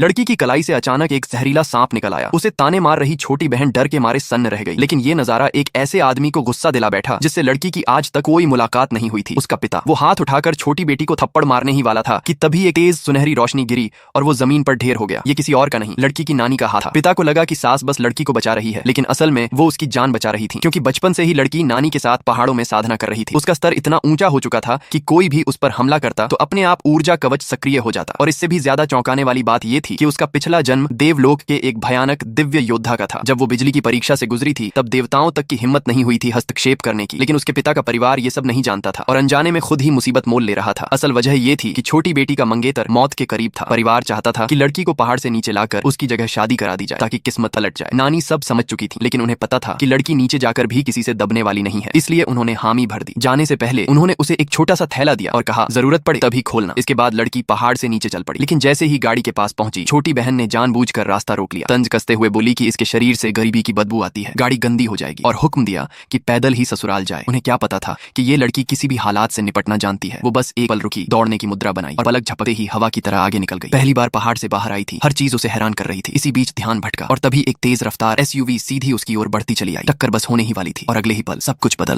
लड़की की कलाई से अचानक एक जहरीला सांप निकल आया। उसे ताने मार रही छोटी बहन डर के मारे सन्न रह गई। लेकिन ये नजारा एक ऐसे आदमी को गुस्सा दिला बैठा जिससे लड़की की आज तक कोई मुलाकात नहीं हुई थी। उसका पिता। वो हाथ उठाकर छोटी बेटी को थप्पड़ मारने ही वाला था कि तभी एक तेज सुनहरी रोशनी गिरी और वो जमीन पर ढेर हो गया। ये किसी और का नहीं, लड़की की नानी का हाथ था। पिता को लगा कि सास बस लड़की को बचा रही है, लेकिन असल में वो उसकी जान बचा रही थी, क्योंकि बचपन से ही लड़की नानी के साथ पहाड़ों में साधना कर रही थी। उसका स्तर इतना ऊंचा हो चुका था कि कोई भी उस पर हमला करता तो अपने आप ऊर्जा कवच सक्रिय हो जाता। और इससे भी ज्यादा चौंकाने वाली बात यह थी कि उसका पिछला जन्म देवलोक के एक भयानक दिव्य योद्धा का था। जब वो बिजली की परीक्षा से गुजरी थी तब देवताओं तक की हिम्मत नहीं हुई थी हस्तक्षेप करने की, लेकिन उसके पिता का परिवार ये सब नहीं जानता था और अनजाने में खुद ही मुसीबत मोल ले रहा था। असल वजह ये थी कि छोटी बेटी का मंगेतर मौत के करीब था। परिवार चाहता था कि लड़की को पहाड़ से नीचे लाकर उसकी जगह शादी करा दी जाए ताकि किस्मत पलट जाए। नानी सब समझ चुकी थी, लेकिन उन्हें पता था कि लड़की नीचे जाकर भी किसी से दबने वाली नहीं है, इसलिए उन्होंने हामी भर दी। जाने से पहले उन्होंने उसे एक छोटा सा थैला दिया और कहा, जरूरत पड़े तभी खोलना। इसके बाद लड़की पहाड़ से नीचे चल पड़ी, लेकिन जैसे ही गाड़ी के पास पहुंची छोटी बहन ने जानबूझकर रास्ता रोक लिया। तंज कसते हुए बोली कि इसके शरीर से गरीबी की बदबू आती है, गाड़ी गंदी हो जाएगी, और हुक्म दिया कि पैदल ही ससुराल जाए। उन्हें क्या पता था कि ये लड़की किसी भी हालात से निपटना जानती है। वो बस एक पल रुकी, दौड़ने की मुद्रा बनाई और पलक झपकते ही हवा की तरह आगे निकल गई। पहली बार पहाड़ से बाहर आई थी, हर चीज उसे हैरान कर रही थी। इसी बीच ध्यान भटका और तभी एक तेज रफ्तार SUV सीधी उसकी ओर बढ़ती चली आई। टक्कर बस होने ही वाली थी और अगले ही पल सब कुछ बदल